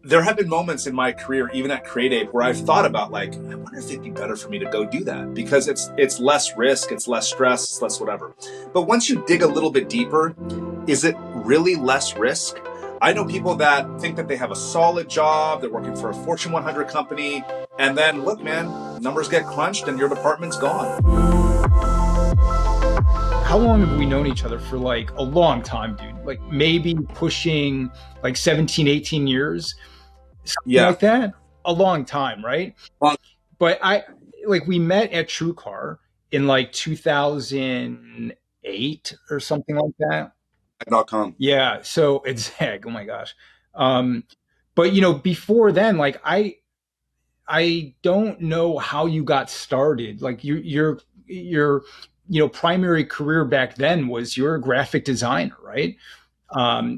there have been moments in my career, even at CreateApe, where I've thought about like, I wonder if it'd be better for me to go do that because it's less risk, it's less stress, it's less whatever. But once you dig a little bit deeper, is it really less risk? I know people that think that they have a solid job, they're working for a Fortune 100 company, and then look, man, numbers get crunched and your department's gone. How long have we known each other for? Like a long time, dude. Like maybe pushing like 17, 18 years. Something like that. A long time, right? But we met at TrueCar in like 2008 or something like that. .com. Yeah. So it's heck. Oh my gosh. But before then, like I don't know how you got started. Like your primary career back then was you're a graphic designer, right?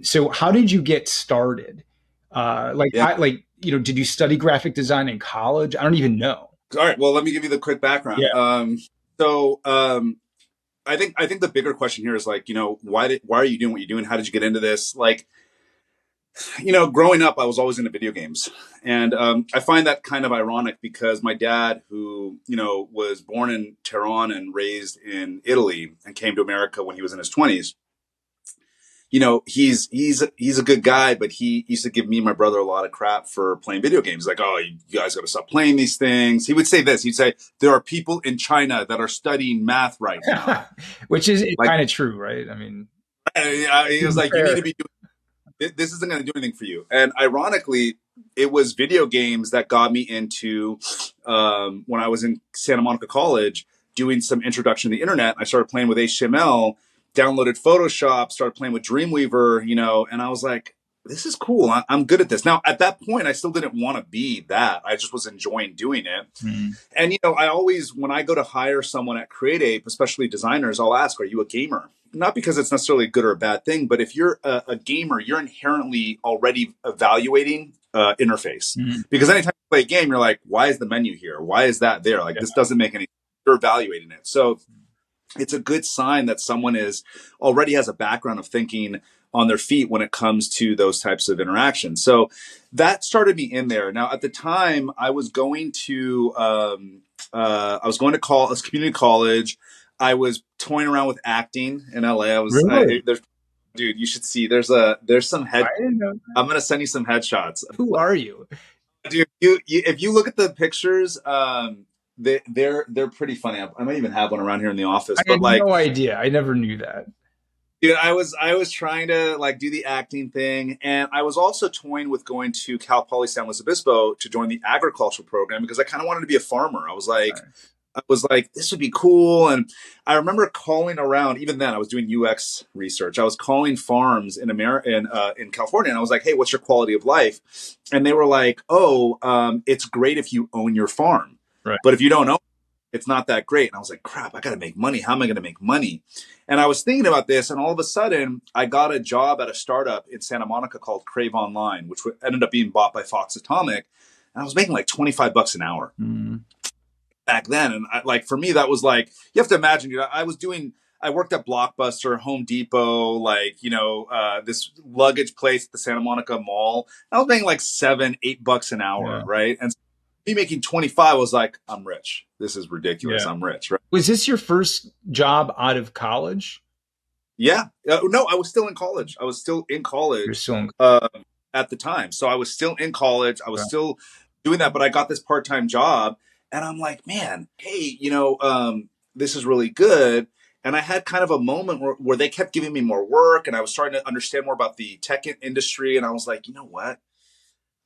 So how did you get started? Did you study graphic design in college? I don't even know. All right. Well, let me give you the quick background. Yeah. I think the bigger question here is like, why are you doing what you're doing? How did you get into this? Like, growing up, I was always into video games. And I find that kind of ironic because my dad, who, was born in Tehran and raised in Italy and came to America when he was in his 20s, he's a good guy, but he used to give me and my brother a lot of crap for playing video games. Like, oh, you guys got to stop playing these things. He would say this. He'd say, there are people in China that are studying math right now. Which is kind of true, right? I mean, he was like, you need to be doing this isn't going to do anything for you. And ironically, it was video games that got me into when I was in Santa Monica College doing some introduction to the internet. I started playing with HTML, downloaded Photoshop, started playing with Dreamweaver, and I was like, this is cool. I'm good at this. Now, at that point, I still didn't want to be that. I just was enjoying doing it. Mm-hmm. And, I always, when I go to hire someone at CreateApe, especially designers, I'll ask, are you a gamer? Not because it's necessarily a good or a bad thing, but if you're a gamer, you're inherently already evaluating interface. Mm-hmm. Because anytime you play a game, you're like, why is the menu here? Why is that there? Like, this doesn't make any sense. You're evaluating it. So it's a good sign that someone already has a background of thinking on their feet when it comes to those types of interactions. So that started me in there. Now, at the time, I was going to community college. I was toying around with acting in LA. Really? Dude, you should see. There's some head. I'm gonna send you some headshots. Who are you, dude? If you look at the pictures, they're pretty funny. I might even have one around here in the office. I had no idea. I never knew that. Dude, I was trying to do the acting thing, and I was also toying with going to Cal Poly San Luis Obispo to join the agricultural program because I kind of wanted to be a farmer. I was like, this would be cool. And I remember calling around. Even then, I was doing UX research. I was calling farms in California, and I was like, hey, what's your quality of life? And they were like, it's great if you own your farm. Right. But if you don't own it, it's not that great. And I was like, crap, I got to make money. How am I going to make money? And I was thinking about this. And all of a sudden, I got a job at a startup in Santa Monica called Crave Online, which ended up being bought by Fox Atomic. And I was making like $25 an hour back then. And for me, that was like, you have to imagine, I worked at Blockbuster, Home Depot, this luggage place at the Santa Monica Mall. I was making like $7-8 an hour, right? And me making 25 was like, I'm rich. This is ridiculous. I'm rich. Right? Was this your first job out of college? Yeah. No, I was still in college. You're still in at the time. So I was still in college. I was still doing that, but I got this part-time job and I'm like, man, hey, this is really good. And I had kind of a moment where they kept giving me more work and I was starting to understand more about the tech industry. And I was like, you know what?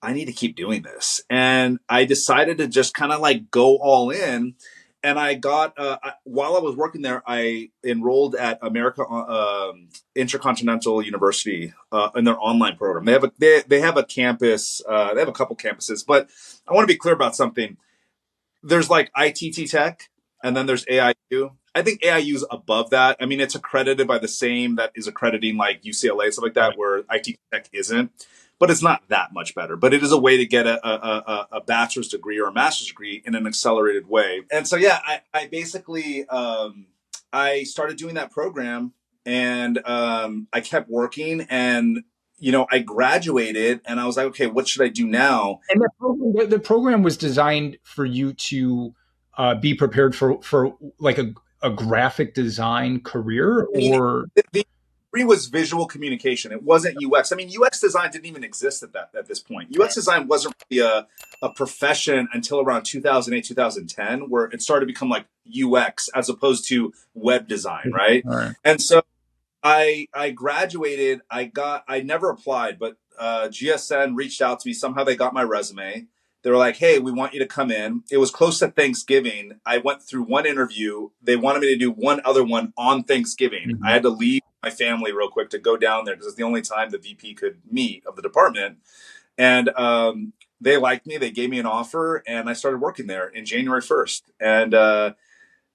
I need to keep doing this. And I decided to just kind of go all in. And I got, while I was working there, I enrolled at America Intercontinental University in their online program. They have a campus, they have a couple campuses, but I want to be clear about something. There's ITT Tech, and then there's AIU. I think AIU is above that. I mean, it's accredited by the same that is accrediting UCLA, stuff like that, where ITT Tech isn't. But it's not that much better. But it is a way to get a bachelor's degree or a master's degree in an accelerated way. And so, I basically, I started doing that program and I kept working. And, I graduated and I was like, okay, what should I do now? And the program was designed for you to be prepared for like a graphic design career, I mean, or the degree was visual communication. It wasn't UX. I mean, UX design didn't even exist at this point. UX design wasn't really a profession until around 2008, 2010, where it started to become like UX as opposed to web design, right? all right. And so I graduated. I never applied, but GSN reached out to me. Somehow they got my resume. They were like, "Hey, we want you to come in." It was close to Thanksgiving. I went through one interview. They wanted me to do one other one on Thanksgiving. Mm-hmm. I had to leave my family real quick to go down there because it's the only time the VP could meet of the department. And they liked me. They gave me an offer, and I started working there in January 1st. And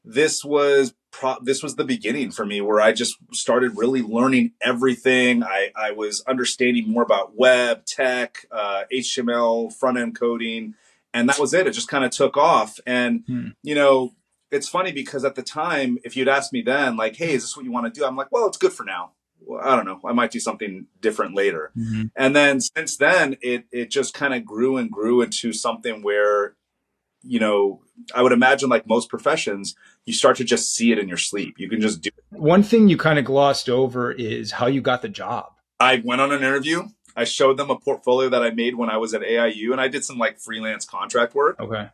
this was the beginning for me, where I just started really learning everything. I was understanding more about web, tech, HTML, front end coding, and that was it. It just kind of took off. And, it's funny because at the time, if you'd asked me then, like, hey, is this what you want to do? I'm like, well, it's good for now. Well, I don't know. I might do something different later. Mm-hmm. And then since then, it just kind of grew and grew into something where, I would imagine, like most professions, you start to just see it in your sleep. You can just do it. One thing you kind of glossed over is how you got the job. I went on an interview. I showed them a portfolio that I made when I was at AIU, and I did some like freelance contract work. Okay.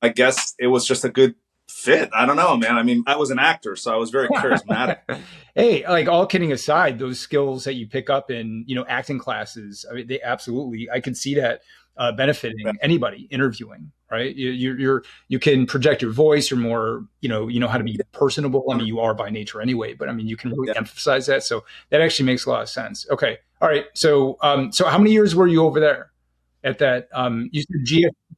I guess it was just a good fit. I don't know, man. I mean, I was an actor, so I was very charismatic. Hey, like, all kidding aside, those skills that you pick up in, acting classes, I mean, they absolutely, I could see that benefiting anybody interviewing, right? You can project your voice. You're more, you know how to be personable. I mean, you are by nature anyway, but I mean, you can really emphasize that. So that actually makes a lot of sense. Okay. All right. So how many years were you over there at that? You said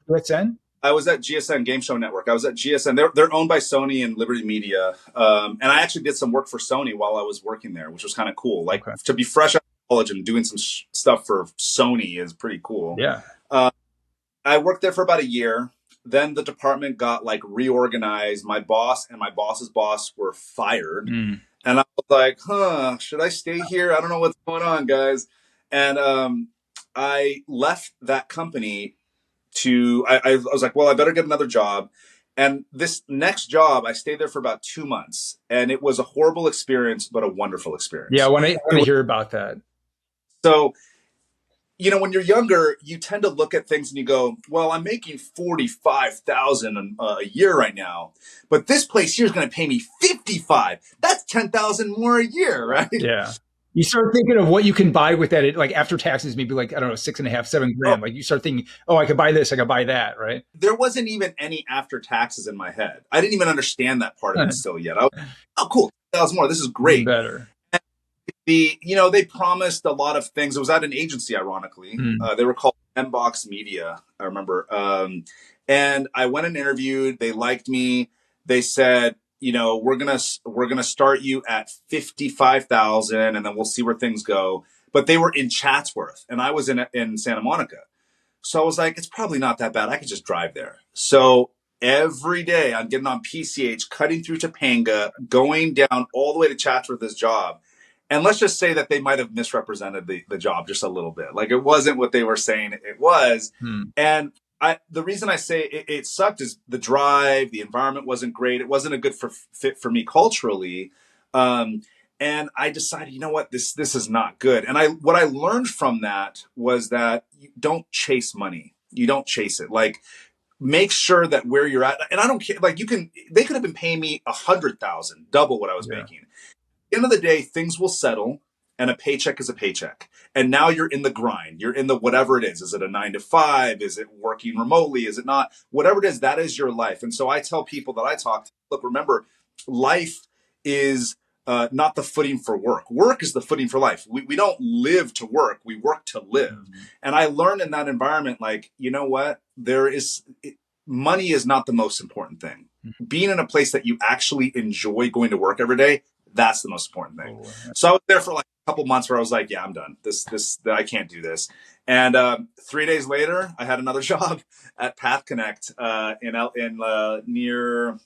GSN? I was at GSN Game Show Network. I was at GSN. They're owned by Sony and Liberty Media. And I actually did some work for Sony while I was working there, which was kind of cool. Like, to be fresh out of college and doing some stuff for Sony is pretty cool. Yeah. I worked there for about a year. Then the department got like reorganized. My boss and my boss's boss were fired. And I was like, should I stay here? I don't know what's going on, guys. And I left that company I was like, well, I better get another job. And this next job, I stayed there for about 2 months, and it was a horrible experience, but a wonderful experience. Yeah, I want to hear about that. So, when you're younger, you tend to look at things and you go, well, I'm making $45,000 a year right now, but this place here is going to pay me $55,000. That's $10,000 more a year, right? Yeah. You start thinking of what you can buy with that, like after taxes, maybe like, I don't know, 6.5, $7 grand. Like you start thinking, I could buy this, I could buy that, right? There wasn't even any after taxes in my head. I didn't even understand that part of it still yet. Cool, $1,000 more. This is great. Better. And they promised a lot of things. It was at an agency, ironically. They were called M-Box Media, I remember. And I went and interviewed. They liked me. They said, we're gonna start you at 55,000, and then we'll see where things go. But they were in Chatsworth, and I was in Santa Monica, so I was like, it's probably not that bad. I could just drive there. So every day I'm getting on PCH, cutting through Topanga, going down all the way to Chatsworth, this job. And let's just say that they might have misrepresented the job just a little bit. Like, it wasn't what they were saying it was. And the reason I say it sucked is the drive, the environment wasn't great. It wasn't a good fit for me culturally. And I decided, you know what, this is not good. And what I learned from that was that you don't chase money. You don't chase it. Like, make sure that where you're at, and I don't care, like, they could have been paying me $100,000, double what I was making. At the end of the day, things will settle. And a paycheck is a paycheck. And now you're in the grind. You're in the whatever it is. Is it a 9 to 5? Is it working remotely? Is it not? Whatever it is, that is your life. And so I tell people that I talk to, look, remember, life is not the footing for work. Work is the footing for life. We don't live to work. We work to live. And I learned in that environment, like, you know what? Money is not the most important thing. Being in a place that you actually enjoy going to work every day, that's the most important thing. So I was there for like a couple months where I was like, yeah, I'm done. I can't do this. And 3 days later, I had another job at Path Connect near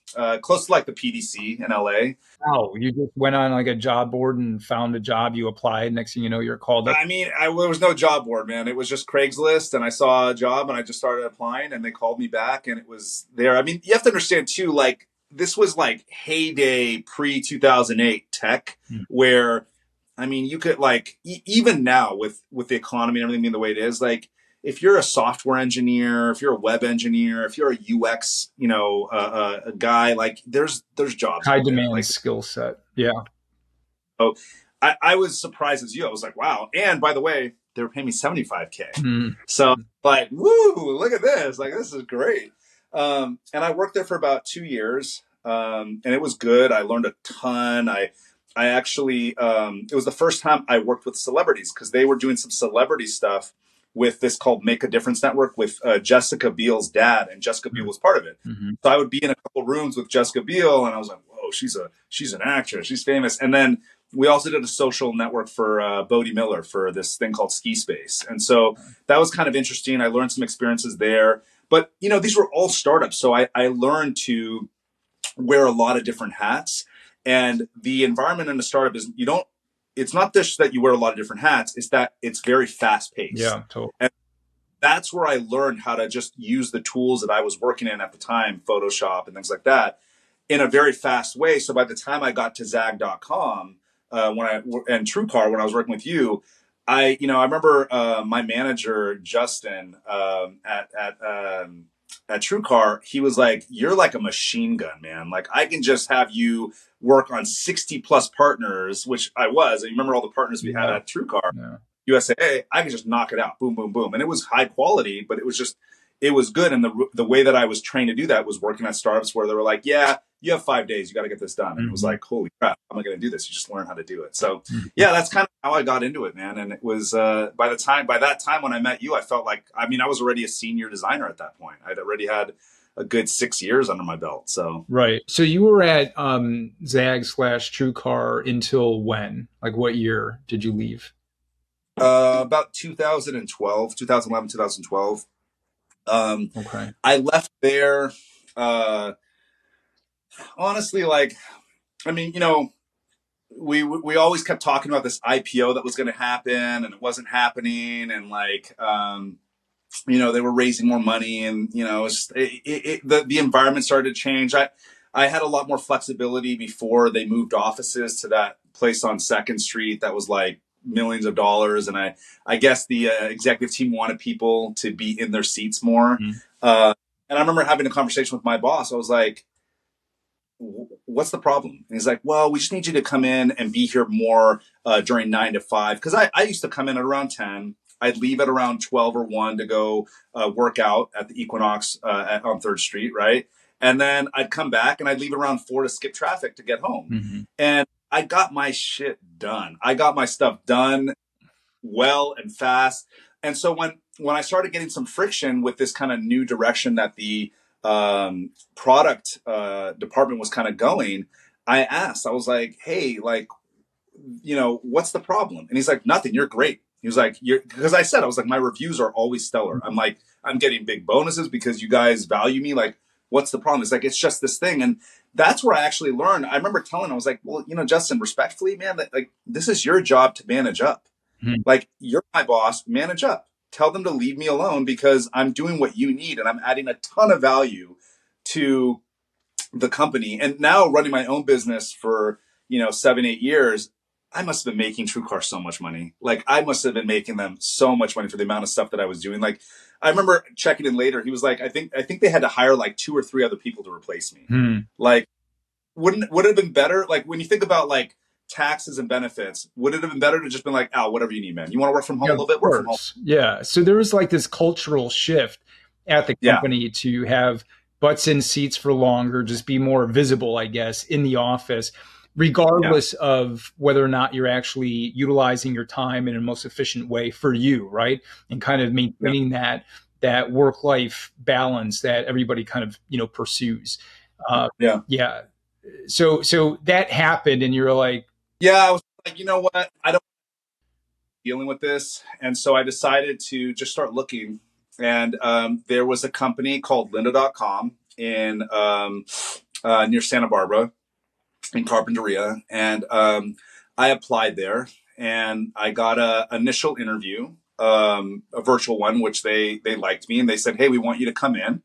close to like the PDC in LA. Wow, you just went on like a job board and found a job, you applied, next thing you know, you're called up. I mean, there was no job board, man. It was just Craigslist, and I saw a job, and I just started applying, and they called me back, and it was there. I mean, you have to understand too, like this was like heyday pre-2008 tech, where, I mean, you could like even now with the economy and everything being the way it is, like if you're a software engineer, if you're a web engineer, if you're a UX, a guy, like there's jobs. High demand like, skill set. Yeah. So I was surprised as you. I was like, wow. And by the way, they were paying me $75K. So like, woo, look at this. Like, this is great. And I worked there for about 2 years. And it was good. I learned a ton. I actually, it was the first time I worked with celebrities because they were doing some celebrity stuff with this called Make a Difference Network with Jessica Biel's dad, and Jessica Biel was part of it. So I would be in a couple rooms with Jessica Biel, and I was like, whoa, she's an actress. She's famous. And then we also did a social network for Bodie Miller for this thing called Ski Space. And so that was kind of interesting. I learned some experiences there. But, these were all startups. So I learned to wear a lot of different hats. And the environment in a startup is it's not just that you wear a lot of different hats, it's that it's very fast paced. Yeah, totally. And that's where I learned how to just use the tools that I was working in at the time, Photoshop and things like that, in a very fast way. So by the time I got to Zag.com, and TrueCar, when I was working with you, I remember my manager, Justin, at TrueCar, he was like, you're like a machine gun, man. Like I can just have you work on 60 plus partners, which I was. And you remember all the partners we had at TrueCar, USA, I could just knock it out. Boom, boom, boom. And it was high quality, but it was good. And the way that I was trained to do that was working at startups where they were like, yeah, you have 5 days, you got to get this done. And it was like, holy crap, how am I going to do this? You just learn how to do it. So yeah, that's kind of how I got into it, man. And it was, by that time when I met you, I felt like, I was already a senior designer at that point. I'd already had a good 6 years under my belt. So, right. So you were at, Zag/TrueCar until when? Like what year did you leave? About 2011, 2012. Okay. I left there, honestly, like, we always kept talking about this IPO that was going to happen, and it wasn't happening. And like, they were raising more money, and the environment started to change. I had a lot more flexibility before they moved offices to that place on 2nd Street that was like millions of dollars, and I guess the executive team wanted people to be in their seats more. And I remember having a conversation with my boss. I was like, what's the problem? And he's like, well, we just need you to come in and be here more during 9 to 5. Because I used to come in at around 10. I'd leave at around 12 or 1 to go work out at the Equinox on 3rd Street, right? And then I'd come back and I'd leave around 4 to skip traffic to get home. And I got my shit done. I got my stuff done well and fast. And so when I started getting some friction with this kind of new direction that the product department was kind of going, I was like, hey, like, what's the problem? And he's like, nothing, you're great. He was like, because I was like, my reviews are always stellar. I'm like, I'm getting big bonuses because you guys value me. Like, what's the problem? It's like, it's just this thing. And that's where I actually learned. I remember telling him, I was like, well, Justin, respectfully, man, like, this is your job to manage up. Like, you're my boss, manage up. Tell them to leave me alone because I'm doing what you need and I'm adding a ton of value to the company. And now running my own business for, 7, 8 years, I must have been making TrueCar so much money. Like, I must have been making them so much money for the amount of stuff that I was doing. Like, I remember checking in later. He was like, I think they had to hire like 2 or 3 other people to replace me. Like, would it have been better? Like, when you think about like taxes and benefits, would it have been better to just been like, Al, whatever you need, man. You want to work from home a little bit? Work from home. Yeah. So there was like this cultural shift at the company to have butts in seats for longer, just be more visible, I guess, in the office, regardless of whether or not you're actually utilizing your time in a most efficient way for you, right? And kind of maintaining that work-life balance that everybody kind of, pursues. So that happened and you're like, I was like, you know what? dealing with this. And so I decided to just start looking. And there was a company called lynda.com in near Santa Barbara in Carpinteria. And I applied there and I got an initial interview, a virtual one, which they liked me. And they said, hey, we want you to come in.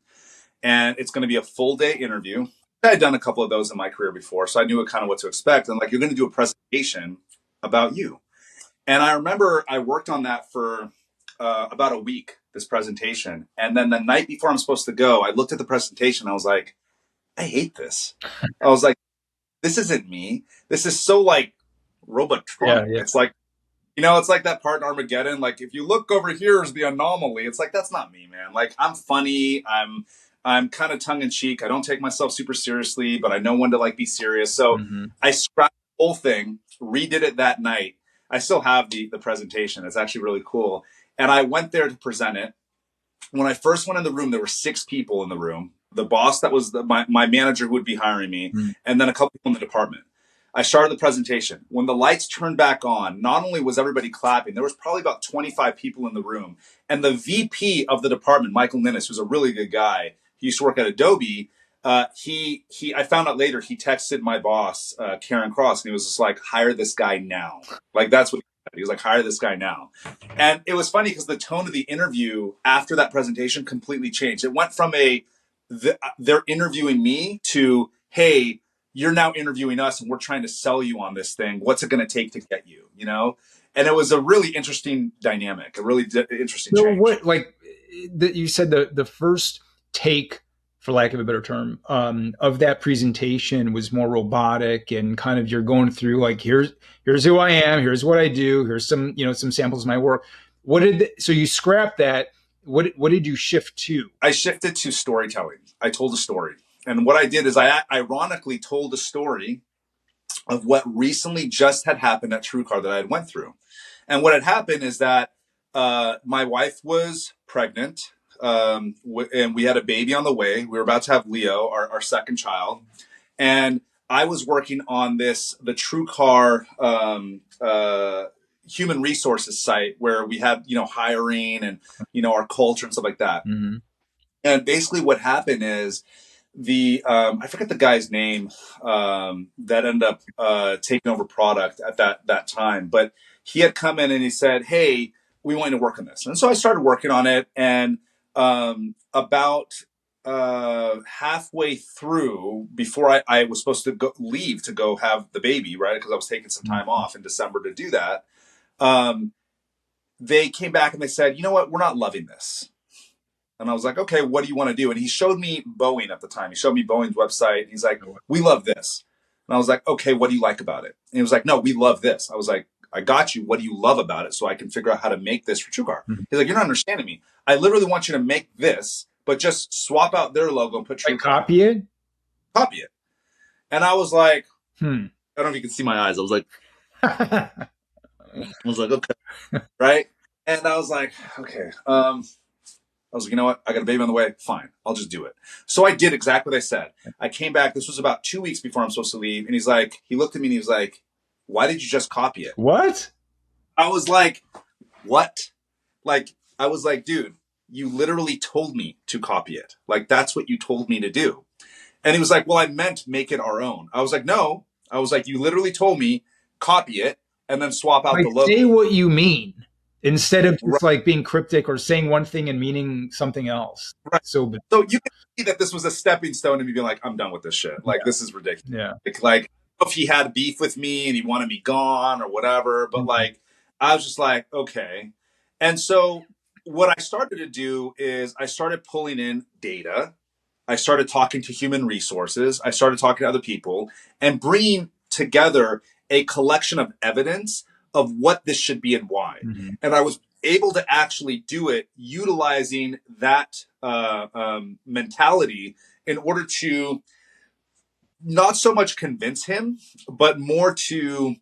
And it's going to be a full day interview. I had done a couple of those in my career before, so I knew kind of what to expect. And like, you're going to do a presentation about you. And I remember I worked on that for about a week, this presentation. And then the night before I'm supposed to go, I looked at the presentation. I was like, I hate this. I was like, this isn't me. This is so like robotronic. Yeah. It's like, it's like that part in Armageddon. Like, if you look over here is the anomaly. It's like, that's not me, man. Like, I'm funny. I'm kind of tongue in cheek. I don't take myself super seriously, but I know when to like be serious. So I scrapped the whole thing, redid it that night. I still have the presentation. It's actually really cool. And I went there to present it. When I first went in the room, there were 6 people in the room. The boss that was my manager who would be hiring me, and then a couple people in the department. I started the presentation. When the lights turned back on, not only was everybody clapping, there was probably about 25 people in the room. And the VP of the department, Michael Ninnis, who's a really good guy, he used to work at Adobe. I found out later, he texted my boss, Karen Cross, and he was just like, hire this guy now. Like, that's what he was like, hire this guy now. And it was funny because the tone of the interview after that presentation completely changed. It went from they're interviewing me to, hey, you're now interviewing us and we're trying to sell you on this thing. What's it going to take to get you, And it was a really interesting dynamic, a really interesting change. What, like you said, the first take, for lack of a better term, of that presentation was more robotic and kind of you're going through like, here's who I am, here's what I do, here's some samples of my work. So you scrapped that. What did you shift to? I shifted to storytelling. I told a story. And what I did is I ironically told a story of what recently just had happened at TrueCar that I had went through. And what had happened is that my wife was pregnant. And we had a baby on the way. We were about to have Leo, our second child. And I was working on the TrueCar human resources site where we had, hiring and, our culture and stuff like that. Mm-hmm. And basically what happened is I forget the guy's name that ended up taking over product at that time, but he had come in and he said, hey, we want you to work on this. And so I started working on it. And about halfway through, before I was supposed to leave to go have the baby, right? Because I was taking some time off in December to do that. They came back and they said, you know what? We're not loving this. And I was like, okay, what do you want to do? And he showed me Boeing at the time. He showed me Boeing's website. And he's like, we love this. And I was like, okay, what do you like about it? And he was like, no, we love this. I was like, I got you. What do you love about it? So I can figure out how to make this for TrueCar. He's like, you're not understanding me. I literally want you to make this, but just swap out their logo and put TrueCar. Copy it? Copy it. And I was like, I don't know if you can see my eyes. I was like, okay. Right. And I was like, okay. I was like, you know what? I got a baby on the way. Fine. I'll just do it. So I did exactly what I said. I came back. This was about 2 weeks before I'm supposed to leave. And he looked at me and he was like, why did you just copy it? What? I was like, what? Like, I was like, dude, you literally told me to copy it. Like, that's what you told me to do. And he was like, well, I meant make it our own. I was like, no. I was like, you literally told me copy it and then swap out the logo. Say what you mean. Instead of just like being cryptic or saying one thing and meaning something else. Right. So you can see that this was a stepping stone to me being like, I'm done with this shit. Like, this is ridiculous. Yeah. Like, if he had beef with me and he wanted me gone or whatever, but like, I was just like, okay. And so what I started to do is I started pulling in data. I started talking to human resources. I started talking to other people and bringing together a collection of evidence of what this should be and why. And I was able to actually do it utilizing that mentality in order to not so much convince him, but more to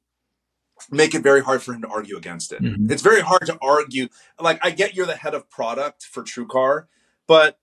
make it very hard for him to argue against it. It's very hard to argue. Like, I get you're the head of product for TrueCar, but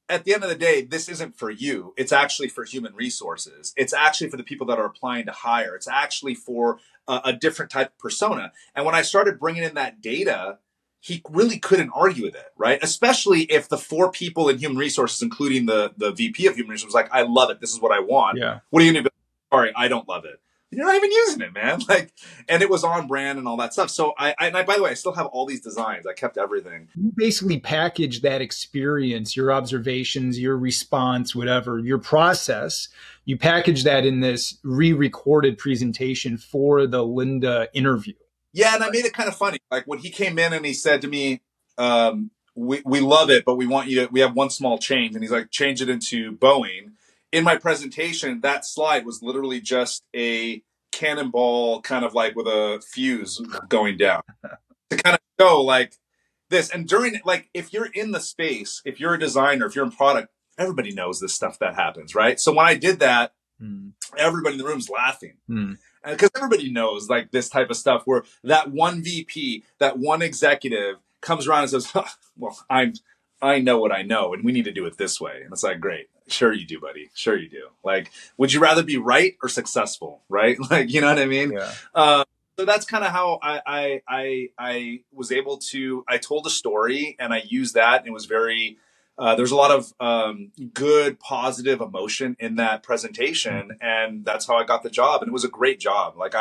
at the end of the day, this isn't for you. It's actually for human resources. It's actually for the people that are applying to hire. It's actually for a different type of persona. And when I started bringing in that data, he really couldn't argue with it, right? Especially if the 4 people in human resources, including the VP of human resources, was like, I love it. This is what I want. Yeah. What are you going to do? Sorry, I don't love it. You're not even using it, man. Like, and it was on brand and all that stuff. So I by the way, I still have all these designs. I kept everything. You basically package that experience, your observations, your response, whatever, your process. You package that in this re-recorded presentation for the Linda interview. Yeah, and I made it kind of funny. Like when he came in and he said to me, we love it, but we have one small change. And he's like, change it into Boeing. In my presentation, that slide was literally just a cannonball kind of like with a fuse going down to kind of show like this. And during, like, if you're in the space, if you're a designer, if you're in product, everybody knows this stuff that happens, right? So when I did that, everybody in the room's laughing. Because everybody knows like this type of stuff where that one VP, that one executive comes around and says, well, I know what I know and we need to do it this way. And it's like, great. Sure you do, buddy. Sure you do. Like, would you rather be right or successful? Right? Like, you know what I mean? Yeah. So that's kind of how I was able to, I told a story and I used that. And it was very, there's a lot of good, positive emotion in that presentation. And that's how I got the job. And it was a great job. Like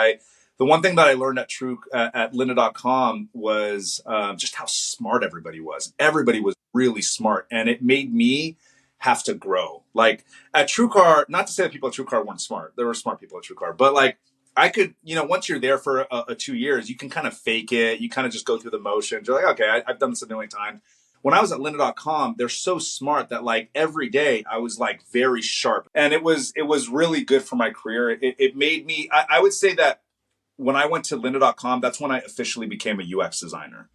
the one thing that I learned at lynda.com was just how smart everybody was. Everybody was really smart. And it made me have to grow. Like at TrueCar, not to say that people at TrueCar weren't smart. There were smart people at TrueCar. But like I could, once you're there for 2 years, you can kind of fake it. You kind of just go through the motions. You're like, okay, I've done this a million times. When I was at lynda.com, they're so smart that like every day I was like very sharp. And it was really good for my career. It made me, I would say that when I went to lynda.com, that's when I officially became a UX designer.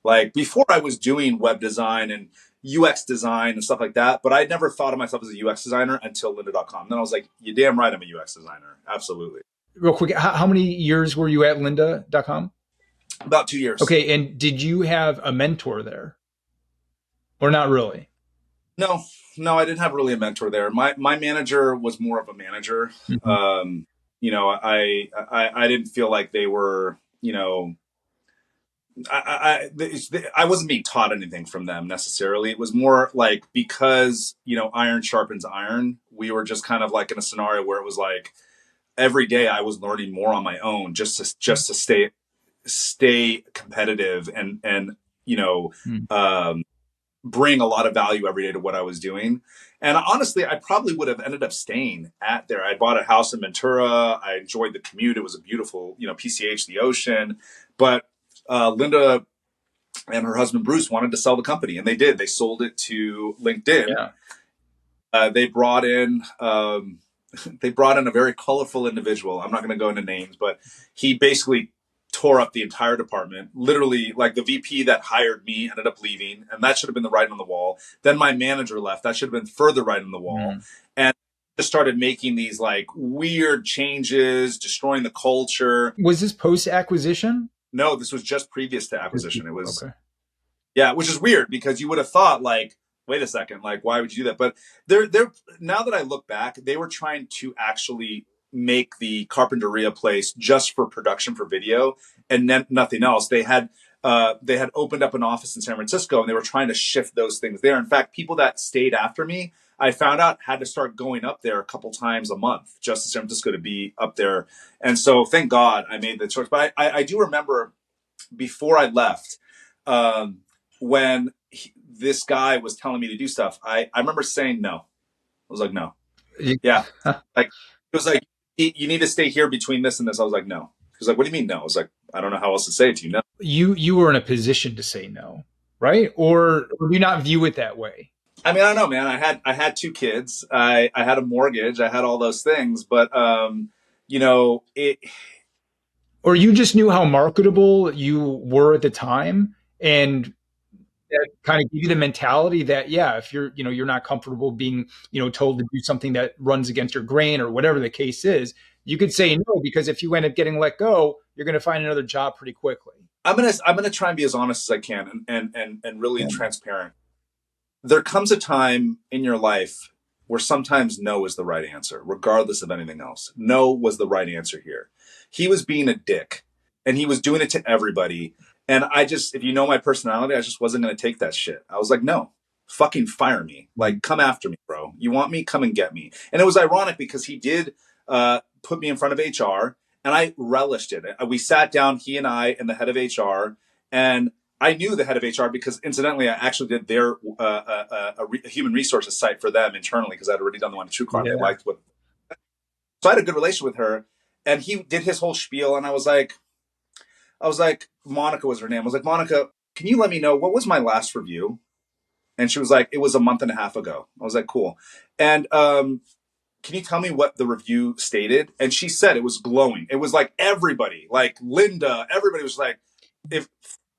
Like before I was doing web design and UX design and stuff like that, but I never thought of myself as a UX designer until lynda.com. Then I was like, you're damn right, I'm a UX designer. Absolutely. Real quick, how many years were you at lynda.com? About 2 years. Okay. And did you have a mentor there? Or not really? No, I didn't have really a mentor there. My manager was more of a manager. I didn't feel like they were, I wasn't being taught anything from them necessarily. It was more like because, iron sharpens iron. We were just kind of like in a scenario where it was like every day I was learning more on my own just to stay competitive and bring a lot of value every day to what I was doing. And honestly, I probably would have ended up staying at there. I bought a house in Ventura. I enjoyed the commute. It was a beautiful, PCH, the ocean. But Linda and her husband, Bruce, wanted to sell the company. And they did. They sold it to LinkedIn. Yeah. They brought in a very colorful individual. I'm not going to go into names, but he basically tore up the entire department. Literally, like the VP that hired me ended up leaving, and that should have been the writing on the wall. Then my manager left. That should have been further writing on the wall. And just started making these like weird changes, destroying the culture. Was this post-acquisition? No, this was just previous to acquisition. It was, okay. Yeah, which is weird because you would have thought like, wait a second, like why would you do that? But they're now that I look back, they were trying to actually make the Carpinteria place just for production for video and nothing else. They had opened up an office in San Francisco and they were trying to shift those things there. In fact, people that stayed after me, I found out had to start going up there a couple times a month just to San Francisco to be up there. And so thank God I made the choice. But I do remember before I left, when this guy was telling me to do stuff, I remember saying no. I was like, no. Yeah. Like it was like, you need to stay here between this and this. I was like, no. He was like, what do you mean no? I was like, I don't know how else to say it to you. No. You were in a position to say no, right? Or do you not view it that way? I mean, I don't know, man. I had 2 kids. I had a mortgage. I had all those things, but it. Or you just knew how marketable you were at the time, and that kind of give you the mentality that, yeah, if you're not comfortable being, told to do something that runs against your grain or whatever the case is, you could say no, because if you end up getting let go, you're going to find another job pretty quickly. I'm gonna try and be as honest as I can and really transparent. there comes a time in your life where sometimes no is the right answer, regardless of anything else. No was the right answer here. He was being a dick and he was doing it to everybody. And I just, if you know my personality, I just wasn't going to take that shit. I was like, no, fucking fire me. Like, come after me, bro. You want me? Come and get me. And it was ironic because he did put me in front of HR and I relished it. We sat down, he and I and the head of HR, and I knew the head of HR because, incidentally, I actually did their human resources site for them internally because I'd already done the one at TrueCar. Yeah. They liked what. So I had a good relation with her, and he did his whole spiel, and I was like, Monica was her name. I was like, Monica, can you let me know what was my last review? And she was like, it was a month and a half ago. I was like, cool. And can you tell me what the review stated? And she said it was glowing. It was like everybody, like Linda, everybody was like, if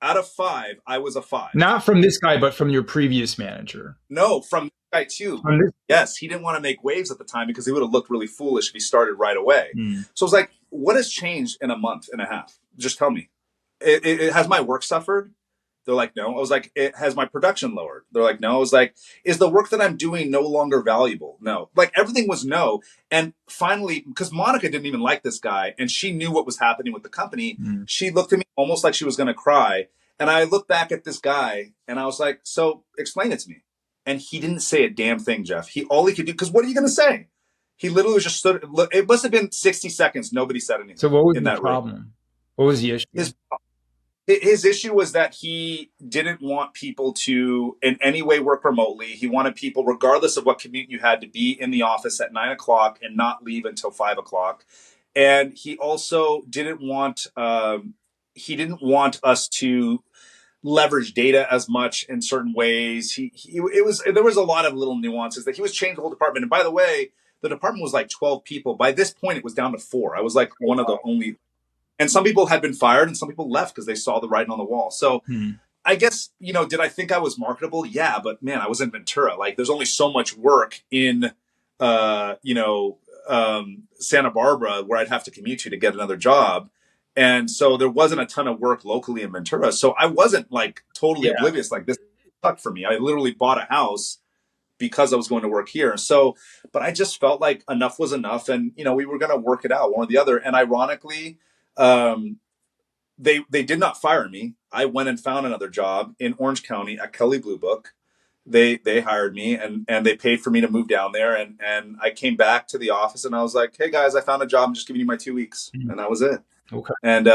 out of 5, I was a 5. Not from this guy, but from your previous manager. No, from this guy too. Yes, he didn't want to make waves at the time because he would have looked really foolish if he started right away. So I was like, what has changed in a month and a half? Just tell me. It has my work suffered? They're like, no. I was like, it has my production lowered? They're like, no. I was like, is the work that I'm doing no longer valuable? No. Like, everything was no. And finally, because Monica didn't even like this guy and she knew what was happening with the company, she looked at me almost like she was going to cry. And I looked back at this guy and I was like, so explain it to me. And he didn't say a damn thing, Jeff. All he could do, because what are you going to say? He literally just stood. It must have been 60 seconds. Nobody said anything. So what was the problem? Room. What was the issue? His issue was that he didn't want people to in any way work remotely. He wanted people, regardless of what commute you had, to be in the office at 9 o'clock and not leave until 5 o'clock. And he also didn't want us to leverage data as much in certain ways. There was a lot of little nuances that he was changing the whole department. And by the way, the department was like 12 people. By this point, it was down to 4. I was like one of the only. And some people had been fired and some people left because they saw the writing on the wall. So I guess, did I think I was marketable? Yeah, but man, I was in Ventura. Like, there's only so much work in, Santa Barbara where I'd have to commute to get another job. And so there wasn't a ton of work locally in Ventura. So I wasn't like totally oblivious. Like, this sucked for me. I literally bought a house because I was going to work here. So, but I just felt like enough was enough. And, we were going to work it out one or the other. And ironically, they did not fire me. I went and found another job in Orange County at Kelley Blue Book. They hired me and they paid for me to move down there. And I came back to the office and I was like, hey guys, I found a job. I'm just giving you my 2 weeks. And that was it. Okay. And,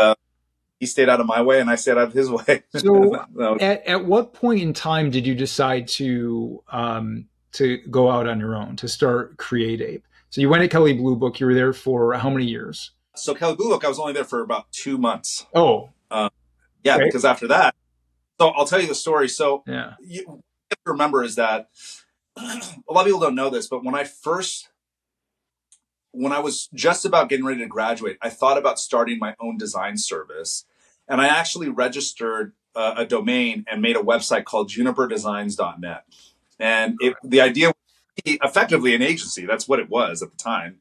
he stayed out of my way and I stayed out of his way. So at what point in time did you decide to go out on your own, to start CreateApe? So you went to Kelley Blue Book. You were there for how many years? So Kelley Blue Book, I was only there for about 2 months. Oh, okay. Because after that, so I'll tell you the story. So what you have to remember is that a lot of people don't know this, but when I was just about getting ready to graduate, I thought about starting my own design service. And I actually registered a domain and made a website called juniperdesigns.net. And the idea was effectively an agency. That's what it was at the time.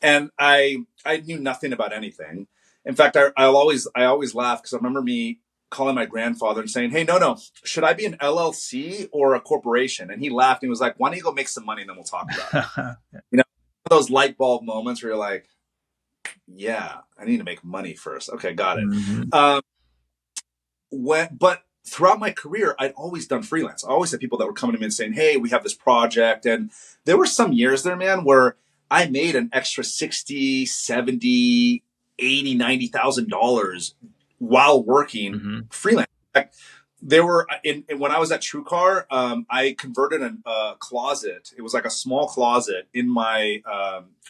And I knew nothing about anything. In fact, I always laugh because I remember me calling my grandfather and saying, hey, no, should I be an LLC or a corporation? And he laughed and he was like, why don't you go make some money and then we'll talk about it? Those light bulb moments where you're like, yeah, I need to make money first. Okay, got it. But throughout my career, I'd always done freelance. I always had people that were coming to me and saying, hey, we have this project. And there were some years there, man, where I made an extra $60, $70, $80, $90,000 while working freelance. In fact, there were when I was at TrueCar, I converted a closet. It was like a small closet in my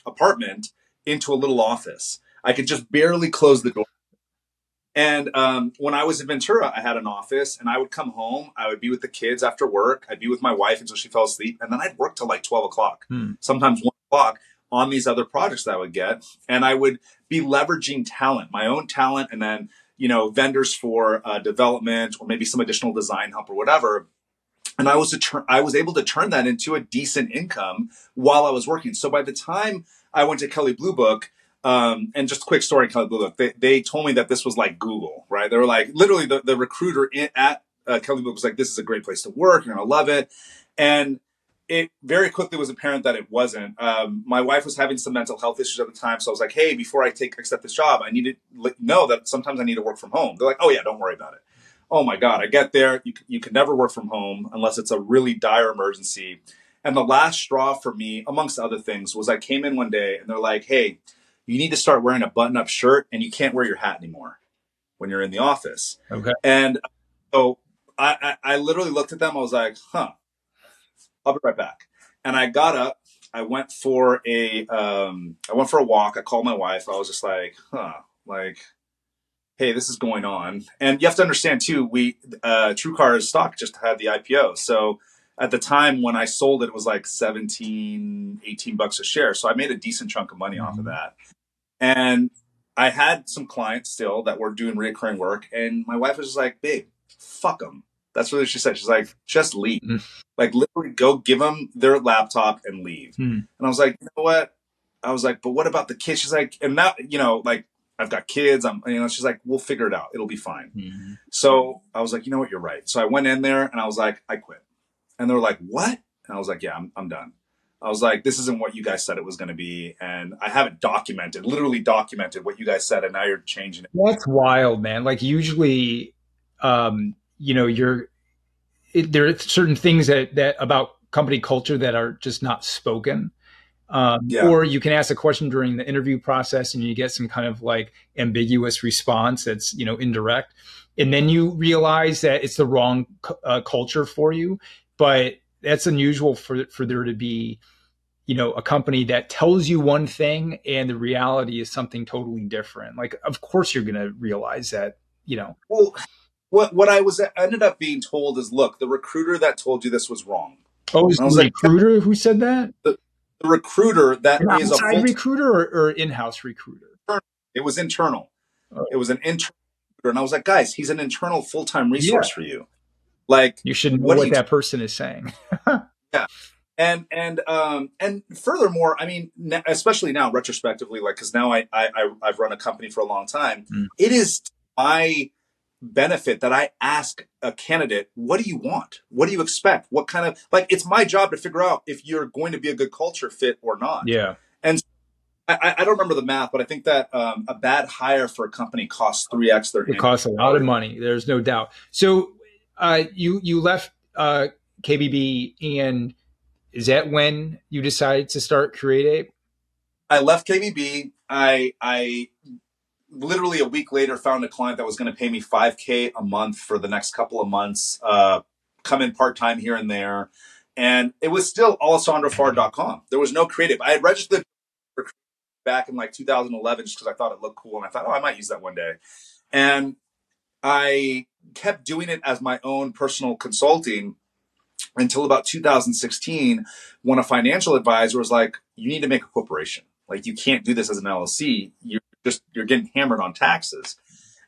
apartment into a little office. I could just barely close the door. And when I was in Ventura, I had an office and I would come home. I would be with the kids after work. I'd be with my wife until she fell asleep. And then I'd work till like 12 o'clock, sometimes 1 o'clock on these other projects that I would get. And I would be leveraging talent, my own talent, and then, vendors for development or maybe some additional design help or whatever. And I was able to turn that into a decent income while I was working. So by the time I went to Kelley Blue Book, and just a quick story, Kelley Blue Book, they told me that this was like Google, right? They were like, literally the recruiter at Kelley Blue Book was like, this is a great place to work. You're going to love it. And it very quickly was apparent that it wasn't. My wife was having some mental health issues at the time. So I was like, hey, before I accept this job, I need to know that sometimes I need to work from home. They're like, oh yeah, don't worry about it. Oh my God, I get there. You can never work from home unless it's a really dire emergency. And the last straw for me, amongst other things, was I came in one day and they're like, hey, you need to start wearing a button-up shirt and you can't wear your hat anymore when you're in the office. Okay. And so I literally looked at them. I was like, huh, I'll be right back. And I got up. I went for a walk. I called my wife. I was just like, huh, like, hey, this is going on. And you have to understand too, TrueCar's stock just had the IPO. So at the time when I sold it, it was like 17, 18 bucks a share. So I made a decent chunk of money off of that. And I had some clients still that were doing recurring work. And my wife was just like, babe, fuck them. That's what she said. She's like, just leave. Like literally go give them their laptop and leave. And I was like, you know what? I was like, but what about the kids? She's like, and now, like, I've got kids. She's like, we'll figure it out. It'll be fine. So I was like, you know what? You're right. So I went in there and I was like, I quit. And they were like, what? And I was like, yeah, I'm done. I was like, this isn't what you guys said it was going to be. And I haven't literally documented what you guys said. And now you're changing it. That's wild, man. Like usually, there are certain things that about company culture that are just not spoken. Or you can ask a question during the interview process and you get some kind of like ambiguous response that's, indirect. And then you realize that it's the wrong culture for you. But that's unusual for there to be, a company that tells you one thing and the reality is something totally different. Like, of course you're going to realize that, Well, what I ended up being told is, look, the recruiter that told you this was wrong. Oh, is the recruiter who said that? The recruiter that is a full recruiter or in-house recruiter? It was internal. Oh. It was an internal recruiter. And I was like, guys, he's an internal full-time resource for you. Like, you should know what that person is saying. Yeah. And furthermore, I mean, especially now retrospectively, like, cause now I've run a company for a long time. It is my benefit that I ask a candidate, what do you want? What do you expect? What kind of, like, it's my job to figure out if you're going to be a good culture fit or not. Yeah. And I don't remember the math, but I think that a bad hire for a company costs 3x their income. It costs a lot of money. There's no doubt. So you left KBB, and is that when you decided to start CreateApe? I left KBB. I literally a week later found a client that was going to pay me $5,000 a month for the next couple of months, come in part-time here and there. And it was still alessandrofard.com. There was no CreateApe. I had registered back in like 2011 just because I thought it looked cool. And I thought, I might use that one day. And I kept doing it as my own personal consulting until about 2016, when a financial advisor was like, you need to make a corporation. Like, you can't do this as an LLC. You're getting hammered on taxes.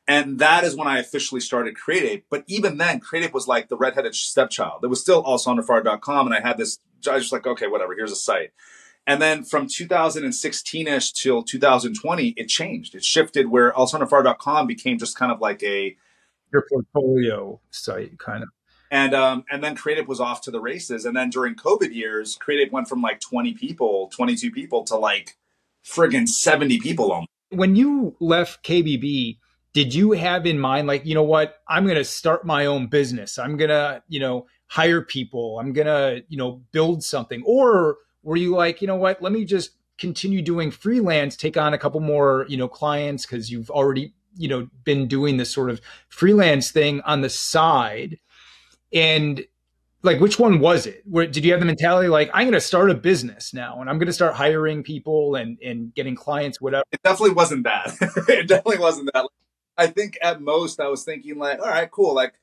And that is when I officially started CreateApe. But even then, CreateApe was like the redheaded stepchild. It was still alessandrofard.com. And I was just like, okay, whatever, here's a site. And then from 2016-ish till 2020, it changed. It shifted where alessandrofard.com became just kind of like your portfolio site, kind of. And then CreateApe was off to the races. And then during COVID years, CreateApe went from like 20 people, 22 people to like friggin' 70 people almost. When you left KBB, did you have in mind, like, you know what, I'm going to start my own business. I'm going to, hire people. I'm going to, build something. Or were you like, you know what, let me just continue doing freelance, take on a couple more, clients, because you've already, been doing this sort of freelance thing on the side. And like, which one was it? Did you have the mentality like, I'm going to start a business now and I'm going to start hiring people and getting clients, whatever? It definitely wasn't that. It definitely wasn't that. I think at most I was thinking like, all right, cool. Like,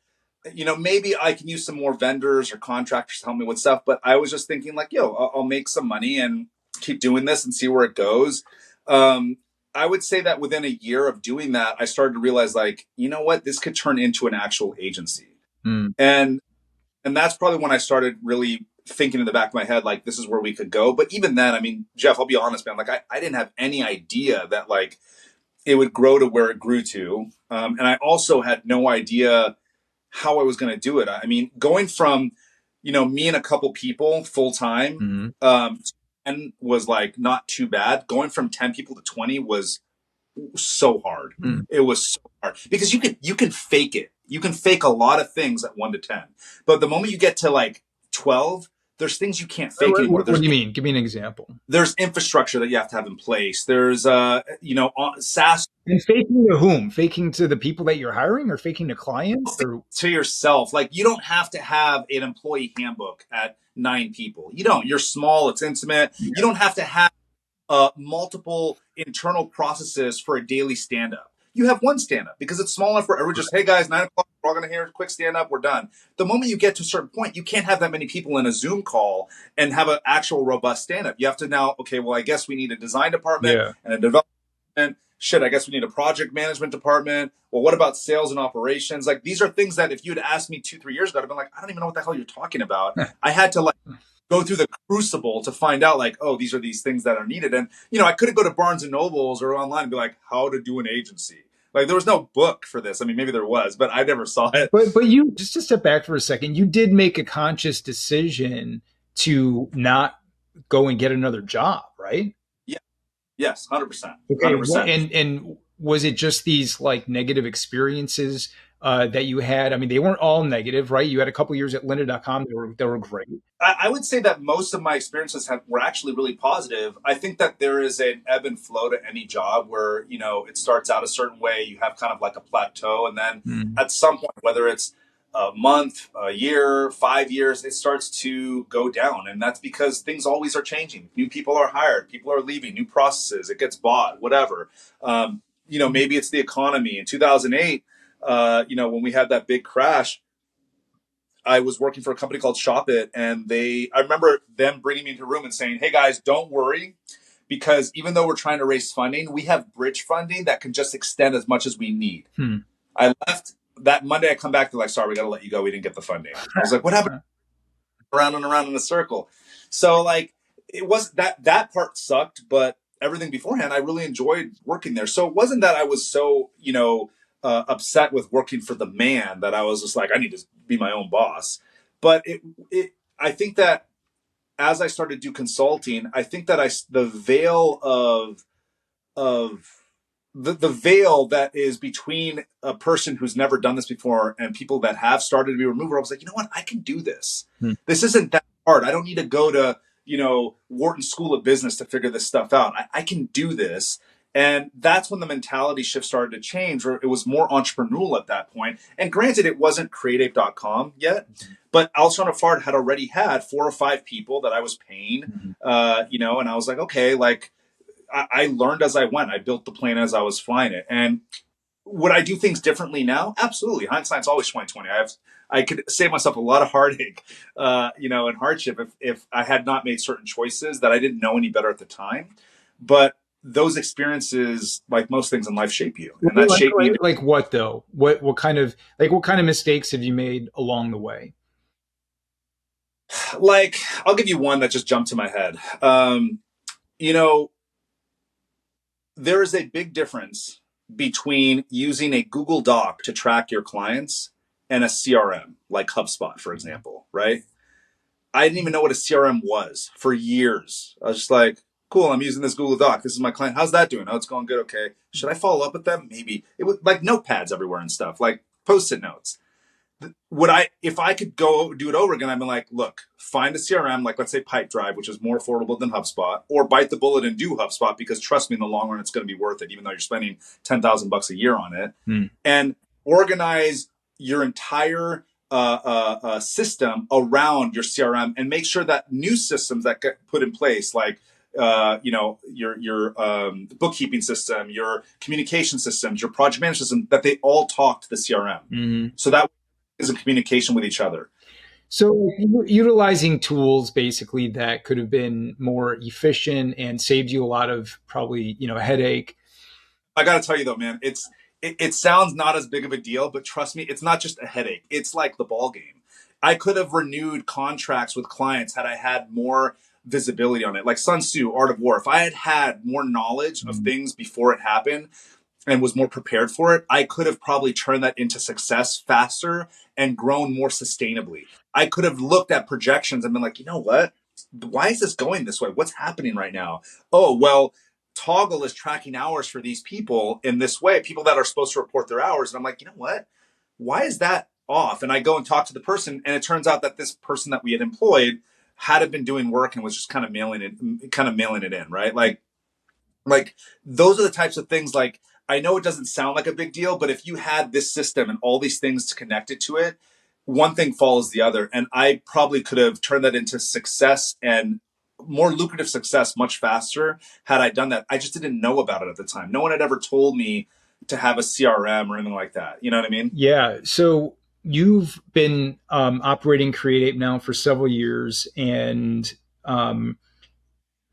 maybe I can use some more vendors or contractors to help me with stuff. But I was just thinking like, I'll make some money and keep doing this and see where it goes. I would say that within a year of doing that, I started to realize like, you know what, this could turn into an actual agency. And that's probably when I started really thinking in the back of my head, like, this is where we could go. But even then, I mean, Jeff, I'll be honest, man, like I didn't have any idea that like it would grow to where it grew to. And I also had no idea how I was going to do it. I mean, going from, me and a couple people full time, and was like not too bad. Going from 10 people to 20 was so hard. It was so hard because you can fake it. You can fake a lot of things at 1 to 10, but the moment you get to like 12, there's things you can't fake anymore. What do you mean? Give me an example. There's infrastructure that you have to have in place. There's SaaS. And faking to whom? Faking to the people that you're hiring, or faking to clients, or to yourself? Like, you don't have to have an employee handbook at 9 people. You don't. You're small. It's intimate. Yeah. You don't have to have multiple internal processes for a daily stand-up. You have one stand-up because it's small enough for everyone. Just, hey guys, 9 o'clock, we're all going to hear a quick stand-up, we're done. The moment you get to a certain point, you can't have that many people in a Zoom call and have an actual robust stand-up. You have to now, okay, well, I guess we need a design department and a development. Shit, I guess we need a project management department. Well, what about sales and operations? Like, these are things that if you had asked me 2-3 years ago, I'd have been like, I don't even know what the hell you're talking about. I had to go through the crucible to find out, like, oh, these are these things that are needed. And, I couldn't go to Barnes and Nobles or online and be like, how to do an agency. Like, there was no book for this. I mean, maybe there was, but I never saw it. But you, just to step back for a second, you did make a conscious decision to not go and get another job, right? Yeah. Yes, 100%. Okay. 100%. And was it just these like negative experiences that you had? I mean, they weren't all negative, right? You had a couple years at lynda.com that were great. I would say that most of my experiences were actually really positive. I think that there is an ebb and flow to any job where, it starts out a certain way. You have kind of like a plateau. And then at some point, whether it's a month, a year, 5 years, it starts to go down. And that's because things always are changing. New people are hired. People are leaving. New processes. It gets bought, whatever. Maybe it's the economy. In 2008, when we had that big crash, I was working for a company called Shop It, and I remember them bringing me into a room and saying, hey guys, don't worry, because even though we're trying to raise funding, we have bridge funding that can just extend as much as we need. I left that Monday. I come back, they're like, sorry, we got to let you go. We didn't get the funding. I was like, what happened? Around and around in a circle. So like, it was that part sucked, but everything beforehand, I really enjoyed working there. So it wasn't that I was so, upset with working for the man that I was just like, I need to be my own boss. But I think that as I started to do consulting, I think that the veil the veil that is between a person who's never done this before and people that have started to be removed, I was like, you know what? I can do this. This isn't that hard. I don't need to go to, Wharton School of Business to figure this stuff out. I can do this. And that's when the mentality shift started to change, where it was more entrepreneurial at that point. And granted, it wasn't CreateApe.com yet, but Alessandro Fard had already had 4 or 5 people that I was paying, and I was like, okay, like I learned as I went. I built the plane as I was flying it. And would I do things differently now? Absolutely. Hindsight's always 20/20. I could save myself a lot of heartache, and hardship if I had not made certain choices that I didn't know any better at the time. But those experiences, like most things in life, shape you, and that shaped me. Like what though? What kind of mistakes have you made along the way? Like, I'll give you one that just jumped to my head. There is a big difference between using a Google Doc to track your clients and a CRM, like HubSpot, for example, right? I didn't even know what a CRM was for years. I was just like, cool, I'm using this Google Doc. This is my client. How's that doing? Oh, it's going good. Okay. Should I follow up with them? Maybe. It was like notepads everywhere and stuff, like Post-it notes. If I could go do it over again, I'd be like, look, find a CRM, like let's say Pipedrive, which is more affordable than HubSpot, or bite the bullet and do HubSpot, because trust me, in the long run, it's going to be worth it, even though you're spending $10,000 a year on it. And organize your entire system around your CRM, and make sure that new systems that get put in place, like your bookkeeping system, your communication systems, your project management system, that they all talk to the CRM. So that is in communication with each other. So utilizing tools basically that could have been more efficient and saved you a lot of probably, headache. I got to tell you though, man, it sounds not as big of a deal, but trust me, it's not just a headache. It's like the ball game. I could have renewed contracts with clients had I had more visibility on it. Like Sun Tzu, Art of War. If I had had more knowledge of things before it happened, and was more prepared for it, I could have probably turned that into success faster and grown more sustainably. I could have looked at projections and been like, you know what? Why is this going this way? What's happening right now? Oh, well, Toggle is tracking hours for these people in this way, people that are supposed to report their hours. And I'm like, you know what? Why is that off? And I go and talk to the person, and it turns out that this person that we had employed hadn't been doing work and was just kind of mailing it in, right? Like those are the types of things. Like, I know it doesn't sound like a big deal, but if you had this system and all these things connected to it, one thing follows the other. And I probably could have turned that into success and more lucrative success much faster had I done that. I just didn't know about it at the time. No one had ever told me to have a CRM or anything like that. You know what I mean? Yeah. So you've been operating CreateApe now for several years. And,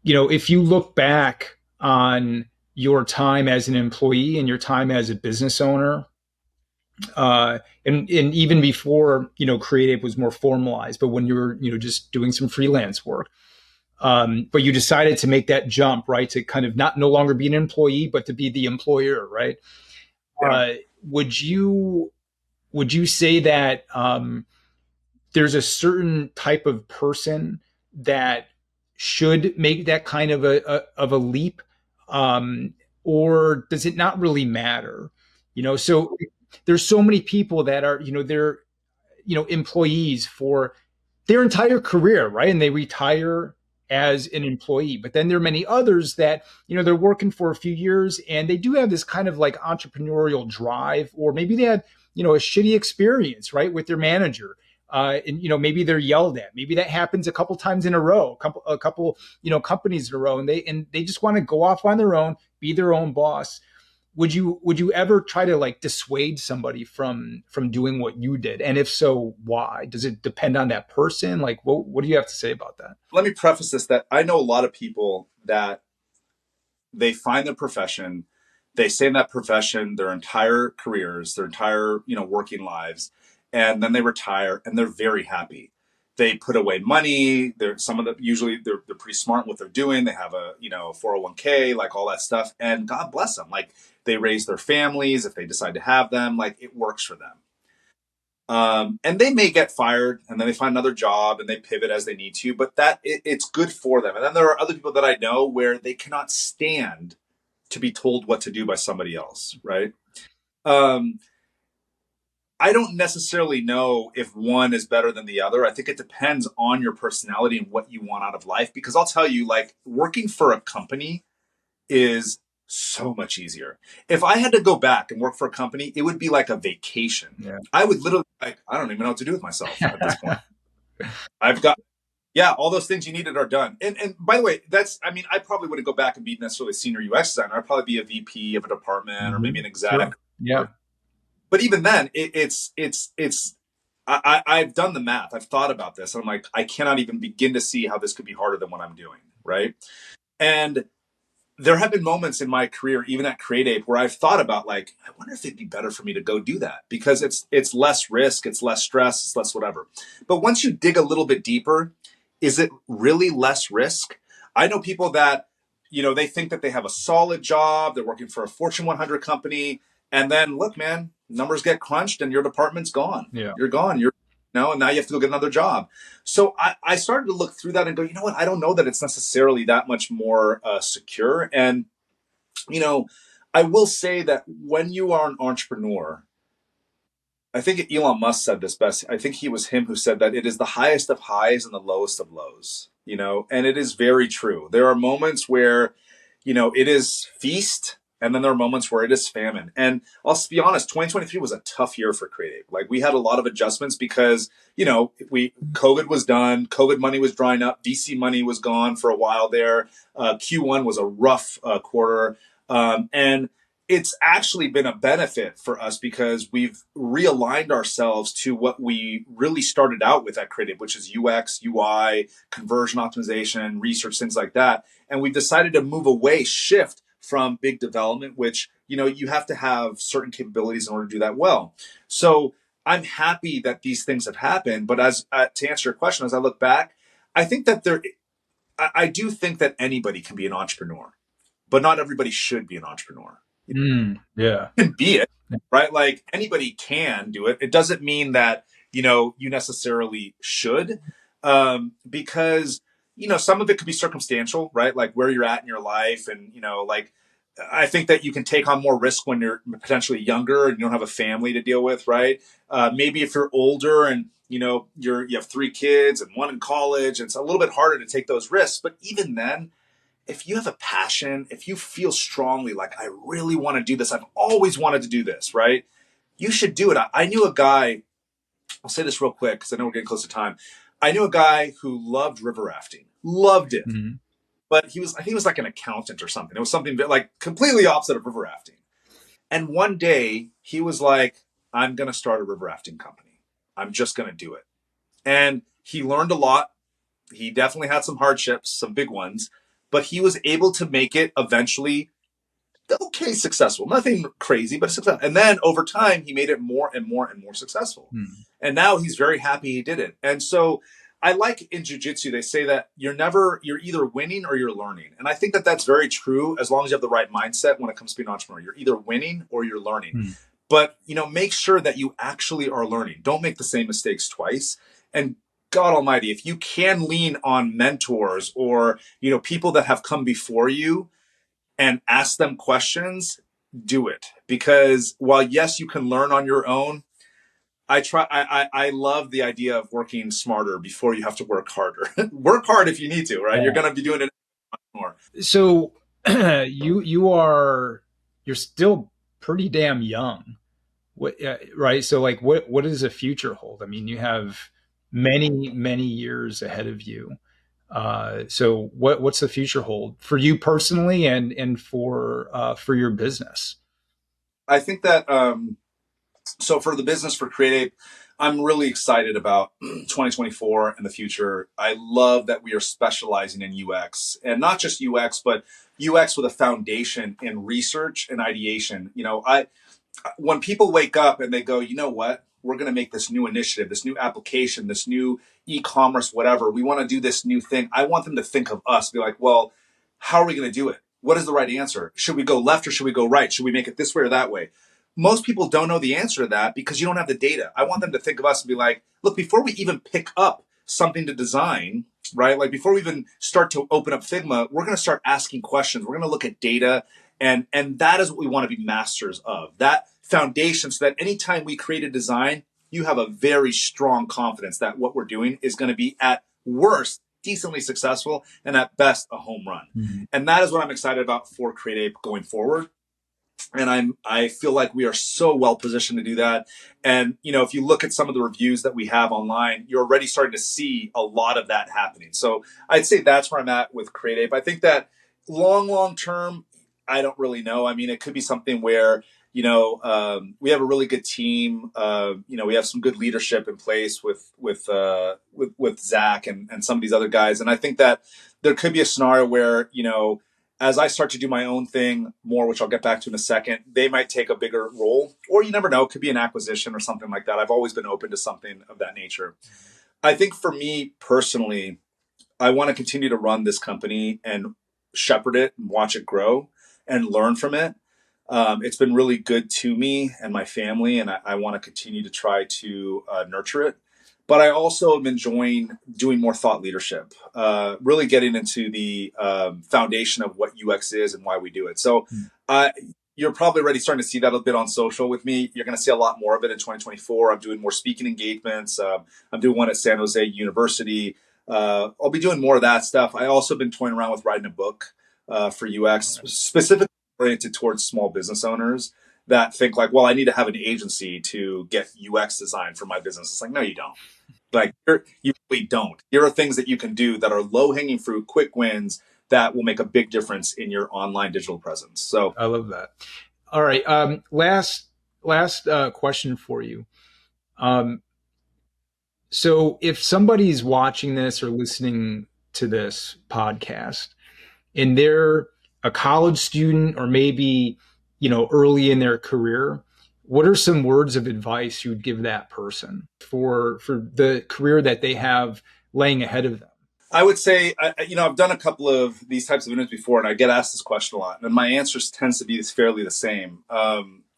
if you look back on your time as an employee and your time as a business owner, and even before, CreateApe was more formalized, but when you were, just doing some freelance work, but you decided to make that jump, right? To kind of no longer be an employee, but to be the employer, right? Yeah. Would you say that there's a certain type of person that should make that kind of a leap, or does it not really matter? So there's so many people that are they're employees for their entire career, right? And they retire as an employee. But then there are many others that, they're working for a few years and they do have this kind of like entrepreneurial drive, or maybe they had, a shitty experience, right, with their manager. And maybe they're yelled at. Maybe that happens a couple times in a row, a couple companies in a row, and they just want to go off on their own, be their own boss. Would you ever try to like dissuade somebody from doing what you did? And if so, why? Does it depend on that person? Like, what do you have to say about that? Let me preface this that I know a lot of people that they find their profession, they stay in that profession their entire careers, their entire, working lives, and then they retire and they're very happy. They put away money. Usually they're pretty smart in what they're doing. They have a 401k, like all that stuff, and God bless them. Like, they raise their families if they decide to have them. Like, it works for them. And they may get fired and then they find another job and they pivot as they need to, but it's good for them. And then there are other people that I know where they cannot stand to be told what to do by somebody else, right? I don't necessarily know if one is better than the other. I think it depends on your personality and what you want out of life. Because I'll tell you, like, working for a company is so much easier. If I had to go back and work for a company, it would be like a vacation. Yeah. I would literally, I don't even know what to do with myself at this point. I've got, all those things you needed are done. And by the way, I probably wouldn't go back and be necessarily a senior UX designer. I'd probably be a VP of a department or maybe an exec. Sure. Yeah. But even then, I've done the math. I've thought about this. And I'm like, I cannot even begin to see how this could be harder than what I'm doing, right? And there have been moments in my career, even at CreateApe, where I've thought about, like, I wonder if it'd be better for me to go do that, because it's less risk, it's less stress, it's less whatever. But once you dig a little bit deeper, is it really less risk? I know people that, they think that they have a solid job, they're working for a Fortune 100 company, and then, look, man, numbers get crunched and your department's gone. Yeah. You're gone. And now you have to go get another job. So I started to look through that and go, you know what? I don't know that it's necessarily that much more secure. And, I will say that when you are an entrepreneur, I think Elon Musk said this best. I think it was him who said that it is the highest of highs and the lowest of lows, and it is very true. There are moments where, it is feast. And then there are moments where it is famine. And I'll be honest, 2023 was a tough year for CreateApe. Like, we had a lot of adjustments because, COVID was done, COVID money was drying up, VC money was gone for a while there. Q1 was a rough quarter. And it's actually been a benefit for us because we've realigned ourselves to what we really started out with at CreateApe, which is UX, UI, conversion optimization, research, things like that. And we've decided to shift from big development, which, you have to have certain capabilities in order to do that well. So I'm happy that these things have happened. But to answer your question, as I look back, I think that I do think that anybody can be an entrepreneur, but not everybody should be an entrepreneur. Yeah. Can be it, right? Like anybody can do it. It doesn't mean that, you necessarily should, because, some of it could be circumstantial, right? Like where you're at in your life. And, like, I think that you can take on more risk when you're potentially younger and you don't have a family to deal with, right? Maybe if you're older and, you have 3 kids and one in college, it's a little bit harder to take those risks. But even then, if you have a passion, if you feel strongly like, I really want to do this, I've always wanted to do this, right? You should do it. I knew a guy, I'll say this real quick because I know we're getting close to time. I knew a guy who loved river rafting, loved it. Mm-hmm. But I think he was like an accountant or something. It was something like completely opposite of river rafting. And one day he was like, I'm going to start a river rafting company. I'm just going to do it. And he learned a lot. He definitely had some hardships, some big ones, but he was able to make it eventually okay successful. Nothing crazy, but successful. And then over time, he made it more and more and more successful. And now he's very happy he did it. And so I like in jiu-jitsu, they say that you're either winning or you're learning. And I think that that's very true as long as you have the right mindset when it comes to being an entrepreneur. You're either winning or you're learning. But, make sure that you actually are learning. Don't make the same mistakes twice. And God Almighty, if you can lean on mentors or, people that have come before you and ask them questions, do it. Because while, yes, you can learn on your own, I love the idea of working smarter before you have to work harder. Work hard if you need to, right? Yeah. You're going to be doing it more. So you're still pretty damn young. Right? So like what does the future hold? I mean, you have many years ahead of you. So what's the future hold for you personally and for your business? I think that so for the business for CreateApe, I'm really excited about 2024 and the future. I love that we are specializing in UX, and not just UX, but UX with a foundation in research and ideation. When people wake up and they go, you know what, we're going to make this new initiative, this new application, this new e-commerce, whatever. We want to do this new thing. I want them to think of us, be like, well, how are we going to do it? What is the right answer? Should we go left or should we go right? Should we make it this way or that way? Most people don't know the answer to that because you don't have the data. I want them to think of us and be like, look, before we even pick up something to design, right? Like before we even start to open up Figma, we're going to start asking questions. We're going to look at data. And that is what we want to be masters of, that foundation, so that anytime we create a design, you have a very strong confidence that what we're doing is going to be at worst decently successful and at best a home run. And that is what I'm excited about for CreateApe going forward. And I feel like we are so well positioned to do that. And, if you look at some of the reviews that we have online, you're already starting to see a lot of that happening. So I'd say that's where I'm at with CreateApe. I think that long term, I don't really know. I mean, it could be something where, we have a really good team. We have some good leadership in place with Zach and some of these other guys. And I think that there could be a scenario where, as I start to do my own thing more, which I'll get back to in a second, they might take a bigger role, or you never know, it could be an acquisition or something like that. I've always been open to something of that nature. I think for me personally, I want to continue to run this company and shepherd it and watch it grow and learn from it. It's been really good to me and my family, and I want to continue to try to nurture it. But I also am enjoying doing more thought leadership, really getting into the foundation of what UX is and why we do it. So you're probably already starting to see that a bit on social with me. You're going to see a lot more of it in 2024. I'm doing more speaking engagements. I'm doing one at San Jose University. I'll be doing more of that stuff. I also been toying around with writing a book for UX, specifically oriented towards small business owners that think like, well, I need to have an agency to get UX design for my business. It's like, no, you don't. Like, you really don't. Here are things that you can do that are low-hanging fruit, quick wins that will make a big difference in your online digital presence. So I love that. All right. Last question for you. So if somebody's watching this or listening to this podcast and they're a college student or maybe, early in their career, what are some words of advice you would give that person for the career that they have laying ahead of them? I would say, I've done a couple of these types of interviews before, and I get asked this question a lot, and my answers tends to be fairly the same.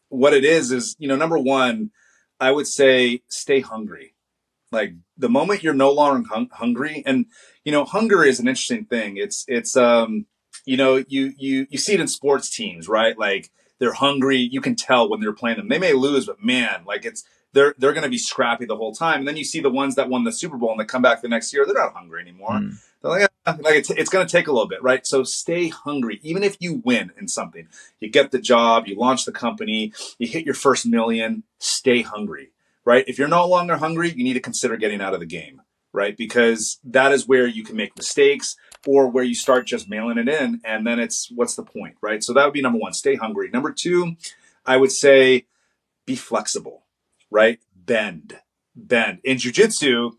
What it is, number one, I would say stay hungry. Like the moment you're no longer hungry, and hunger is an interesting thing. It's you see it in sports teams, right? Like they're hungry. You can tell when they're playing them. They may lose, but man, like they're going to be scrappy the whole time. And then you see the ones that won the Super Bowl and they come back the next year, they're not hungry anymore. They're like it's going to take a little bit, right? So stay hungry. Even if you win in something, you get the job, you launch the company, you hit your first million, stay hungry, right? If you're no longer hungry, you need to consider getting out of the game, right? Because that is where you can make mistakes or where you start just mailing it in. And then what's the point, right? So that would be number one, stay hungry. Number two, I would say be flexible, right? Bend. In jiu-jitsu,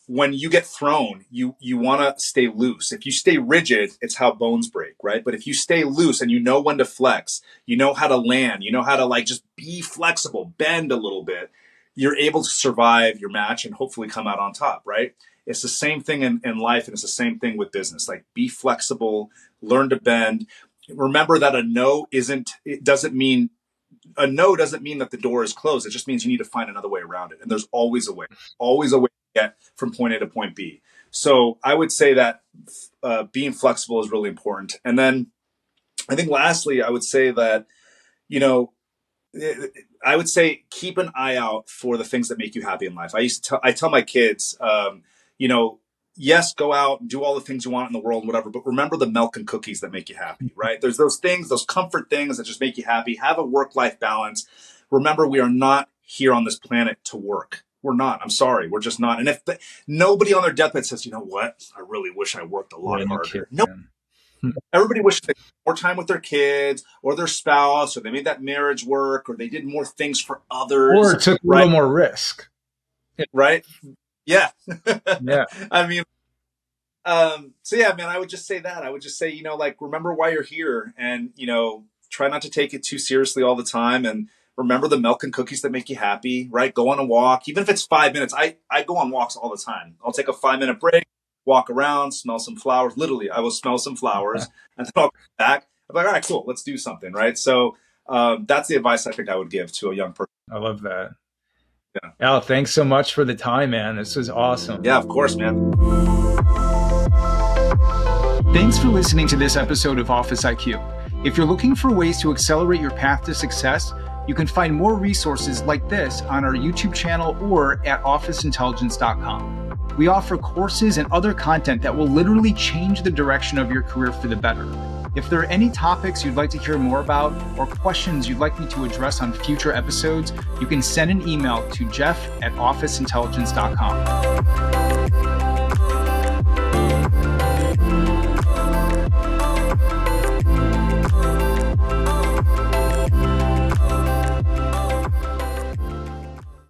when you get thrown, you want to stay loose. If you stay rigid, it's how bones break, right? But if you stay loose and you know when to flex, you know how to land, you know how to just be flexible, bend a little bit, you're able to survive your match and hopefully come out on top, right? It's the same thing in life, and it's the same thing with business. Like, be flexible, learn to bend. Remember that a no doesn't mean that the door is closed. It just means you need to find another way around it. And there's always a way to get from point A to point B. So I would say that being flexible is really important. And then I think lastly, I would say that, I would say keep an eye out for the things that make you happy in life. I tell my kids, yes, go out and do all the things you want in the world, whatever, but remember the milk and cookies that make you happy, right? There's those things, those comfort things that just make you happy. Have a work-life balance. Remember, we are not here on this planet to work. We're not. I'm sorry. We're just not. And if nobody on their deathbed says, you know what, I really wish I worked a lot harder. No. Everybody wishes they had more time with their kids or their spouse, or they made that marriage work, or they did more things for others. Or took a little more risk. Right? Yeah. Yeah. I mean, so yeah, man, I would just say that. I would just say, remember why you're here, and, try not to take it too seriously all the time, and remember the milk and cookies that make you happy, right? Go on a walk, even if it's 5 minutes. I go on walks all the time. I'll take a 5-minute break, walk around, smell some flowers. Literally, I will smell some flowers and then I'll come back. I'm like, all right, cool. Let's do something. Right. So that's the advice I think I would give to a young person. I love that. Yeah. Al, thanks so much for the time, man. This was awesome. Yeah, of course, man. Thanks for listening to this episode of Office IQ. If you're looking for ways to accelerate your path to success, you can find more resources like this on our YouTube channel or at officeintelligence.com. We offer courses and other content that will literally change the direction of your career for the better. If there are any topics you'd like to hear more about or questions you'd like me to address on future episodes, you can send an email to jeff@officeintelligence.com.